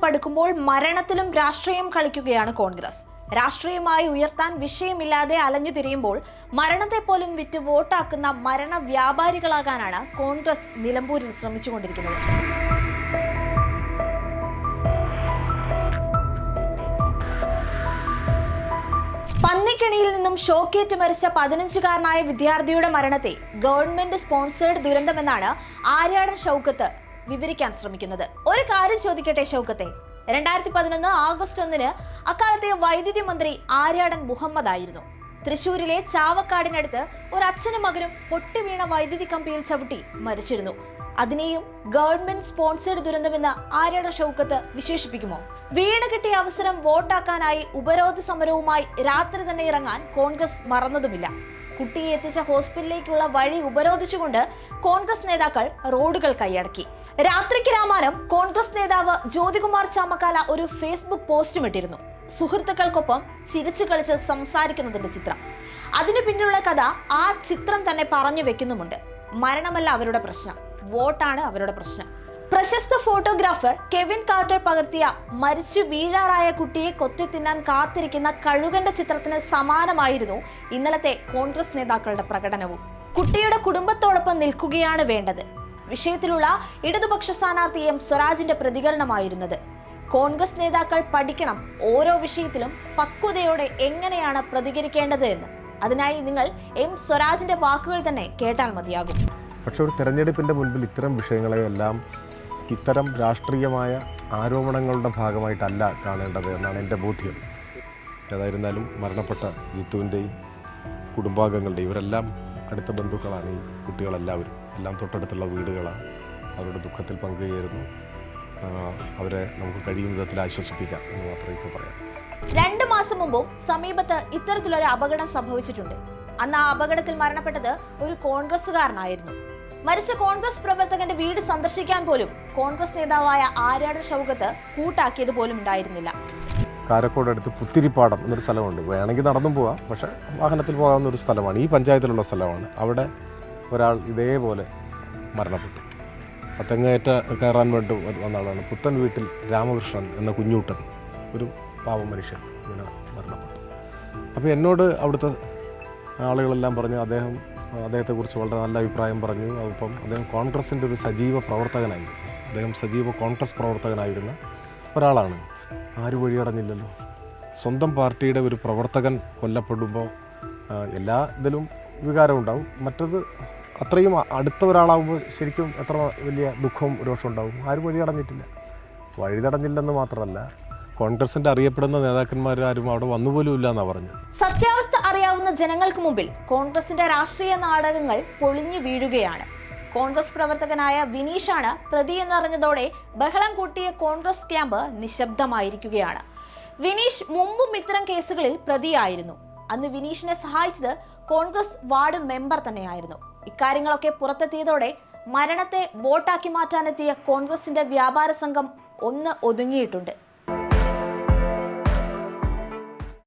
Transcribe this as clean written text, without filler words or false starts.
തെരഞ്ഞെടുപ്പ് അടുക്കുമ്പോൾ മരണത്തിലും രാഷ്ട്രീയം കളിക്കുകയാണ് കോൺഗ്രസ്. രാഷ്ട്രീയമായി ഉയർത്താൻ വിഷയമില്ലാതെ അലഞ്ഞു തിരിയുമ്പോൾ മരണത്തെ പോലും വിറ്റ് വോട്ടാക്കുന്ന മരണ വ്യാപാരികളാകാനാണ് കോൺഗ്രസ് നിലമ്പൂരിൽ ശ്രമിച്ചുകൊണ്ടിരിക്കുന്നത്. പന്നിക്കണിയിൽ നിന്നും ഷോക്കേറ്റ് മരിച്ച 15-കാരനായ വിദ്യാർത്ഥിയുടെ മരണത്തെ ഗവൺമെന്റ് സ്പോൺസേഡ് ദുരന്തമെന്നാണ് ആര്യാടൻ ഷൗക്കത്ത് വിവരിക്കാൻ ശ്രമിക്കുന്നത്. ഒരു കാര്യം ചോദിക്കട്ടെ ഷൗക്കത്തെ, 2011 ആഗസ്റ്റ് 1 അക്കാലത്തെ വൈദ്യുതി മന്ത്രി ആര്യാടൻ മുഹമ്മദ് ആയിരുന്നു. തൃശൂരിലെ ചാവക്കാടിനടുത്ത് ഒരു അച്ഛനും മകനും പൊട്ടിവീണ വൈദ്യുതി കമ്പിയിൽ ചവിട്ടി മരിച്ചിരുന്നു. അതിനെയും ഗവൺമെന്റ് സ്പോൺസേഡ് ദുരന്തമെന്ന് ആര്യാടൻ ഷൗക്കത്ത് വിശേഷിപ്പിക്കുമോ? വീണ് കിട്ടിയ അവസരം വോട്ടാക്കാനായി ഉപരോധ സമരവുമായി രാത്രി തന്നെ ഇറങ്ങാൻ കോൺഗ്രസ് മറന്നതുമില്ല. കുട്ടിയെ എത്തിച്ച ഹോസ്പിറ്റലിലേക്കുള്ള വഴി ഉപരോധിച്ചുകൊണ്ട് കോൺഗ്രസ് നേതാക്കൾ റോഡുകൾ കൈയടക്കി. രാത്രിക്ക് രാമാനം കോൺഗ്രസ് നേതാവ് ജ്യോതികുമാർ ചാമക്കാല ഒരു ഫേസ്ബുക്ക് പോസ്റ്റും ഇട്ടിരുന്നു. സുഹൃത്തുക്കൾക്കൊപ്പം ചിരിച്ചു കളിച്ച് സംസാരിക്കുന്നതിന്റെ ചിത്രം. അതിനു പിന്നിലുള്ള കഥ ആ ചിത്രം തന്നെ പറഞ്ഞു വെക്കുന്നുമുണ്ട്. മരണമല്ല അവരുടെ പ്രശ്നം, വോട്ടാണ് അവരുടെ പ്രശ്നം. പ്രശസ്ത ഫോട്ടോഗ്രാഫർ കെവിൻ കാർട്ടർ പകർത്തിയ മരിച്ചു വീഴാറായ കുട്ടിയെ കൊത്തി തിന്നാൻ കാത്തിരിക്കുന്ന കഴുകന്റെ ചിത്രത്തിന് സമാനമായിരുന്നു ഇന്നലത്തെ കോൺഗ്രസ് നേതാക്കളുടെ പ്രകടനവും. കുട്ടിയുടെ കുടുംബത്തോടൊപ്പം നിൽക്കുകയാണ് വേണ്ടത്. വിഷയത്തിലുള്ള ഇടതുപക്ഷ സ്ഥാനാർത്ഥി എം സ്വരാജിന്റെ പ്രതികരണമായിരുന്നത്. കോൺഗ്രസ് നേതാക്കൾ പഠിക്കണം ഓരോ വിഷയത്തിലും പക്വതയോടെ എങ്ങനെയാണ് പ്രതികരിക്കേണ്ടത് എന്ന്. അതിനായി നിങ്ങൾ എം സ്വരാജിന്റെ വാക്കുകൾ തന്നെ കേട്ടാൽ മതിയാകും. പക്ഷെ ഒരു തെരഞ്ഞെടുപ്പിൻ്റെ മുൻപിൽ ഇത്തരം വിഷയങ്ങളെയെല്ലാം ഇത്തരം രാഷ്ട്രീയമായ ആരോപണങ്ങളുടെ ഭാഗമായിട്ടല്ല കാണേണ്ടത് എന്നാണ് എൻ്റെ ബോധ്യം. ഏതായിരുന്നാലും മരണപ്പെട്ട ജിത്തുവിൻ്റെയും കുടുംബാംഗങ്ങളുടെയും ഇവരെല്ലാം അടുത്ത ബന്ധുക്കളാണ്. ഈ കുട്ടികളെല്ലാവരും എല്ലാം തൊട്ടടുത്തുള്ള വീടുകളാണ്. അവരുടെ ദുഃഖത്തിൽ പങ്കുചേരുന്നു. അവരെ നമുക്ക് കഴിയും വിധത്തിൽ ആശ്വസിപ്പിക്കാം എന്ന് മാത്രമേ ഇപ്പോൾ പറയാം. 2 മാസം മുമ്പും സമീപത്ത് ഇത്തരത്തിലൊരു അപകടം സംഭവിച്ചിട്ടുണ്ട്. അന്ന് ആ അപകടത്തിൽ മരണപ്പെട്ടത് ഒരു കോൺഗ്രസ്സുകാരനായിരുന്നു. മരിച്ച കോൺഗ്രസ് പ്രവർത്തകന്റെ വീട് സന്ദർശിക്കാൻ പോലും കോൺഗ്രസ് നേതാവായ ആര്യാടൻ ഷൗക്കത്ത് കൂട്ടാക്കിയത് പോലും ഉണ്ടായിരുന്നില്ല. കാരക്കോട് അടുത്ത് പുത്തിരിപ്പാടം എന്നൊരു സ്ഥലമുണ്ട്. വേണമെങ്കിൽ നടന്നും പോവാം, പക്ഷേ വാഹനത്തിൽ പോകാവുന്ന ഒരു സ്ഥലമാണ്. ഈ പഞ്ചായത്തിലുള്ള സ്ഥലമാണ്. അവിടെ ഒരാൾ ഇതേപോലെ മരണപ്പെട്ടു. തെങ്ങേറ്റ കയറാൻ വേണ്ടി വന്ന ആളാണ്. പുത്തൻ വീട്ടിൽ രാമകൃഷ്ണൻ എന്ന കുഞ്ഞൂട്ടൻ, ഒരു പാവം മനുഷ്യൻ ഇങ്ങനെ മരണപ്പെട്ടു. അപ്പോൾ എന്നോട് അവിടുത്തെ ആളുകളെല്ലാം പറഞ്ഞു അദ്ദേഹത്തെക്കുറിച്ച് വളരെ നല്ല അഭിപ്രായം പറഞ്ഞു. അപ്പം അദ്ദേഹം കോൺഗ്രസിൻ്റെ ഒരു സജീവ പ്രവർത്തകനായിരുന്നു. അദ്ദേഹം സജീവ കോൺഗ്രസ് പ്രവർത്തകനായിരുന്ന ഒരാളാണ്. ആരും വഴിയടഞ്ഞില്ലല്ലോ. സ്വന്തം പാർട്ടിയുടെ ഒരു പ്രവർത്തകൻ കൊല്ലപ്പെടുമ്പോൾ എല്ലാ ഇതിലും വികാരമുണ്ടാവും. മറ്റത് അത്രയും അടുത്ത ഒരാളാകുമ്പോൾ ശരിക്കും എത്ര വലിയ ദുഃഖവും രോഷവും ഉണ്ടാവും. ആരും വഴിയടഞ്ഞിട്ടില്ല. വഴിതടഞ്ഞില്ലെന്ന് മാത്രമല്ല, കോൺഗ്രസിന്റെ അറിയപ്പെടുന്ന നേതാക്കന്മാരും അവിടെ വന്നുപോലും ഇല്ല എന്നാണ് പറഞ്ഞത്. സത്യാവസ്ഥ അറിയാവുന്ന ജനങ്ങൾക്ക് മുമ്പിൽ കോൺഗ്രസിന്റെ രാഷ്ട്രീയ നാടകങ്ങൾ പൊളിഞ്ഞു വീഴുകയാണ്. കോൺഗ്രസ് പ്രവർത്തകനായ വിനീഷാണ് പ്രതി എന്നറിഞ്ഞതോടെ ബഹളം കൂട്ടിയ കോൺഗ്രസ് ക്യാമ്പ് നിശബ്ദമായിരിക്കുകയാണ്. വിനീഷ് മുമ്പും ഇത്തരം കേസുകളിൽ പ്രതിയായിരുന്നു. അന്ന് വിനീഷിനെ സഹായിച്ചത് കോൺഗ്രസ് വാർഡ് മെമ്പർ തന്നെയായിരുന്നു. ഇക്കാര്യങ്ങളൊക്കെ പുറത്തെത്തിയതോടെ മരണത്തെ വോട്ടാക്കി മാറ്റാനെത്തിയ കോൺഗ്രസിന്റെ വ്യാപാര സംഘം ഒന്ന് ഒതുങ്ങിയിട്ടുണ്ട്.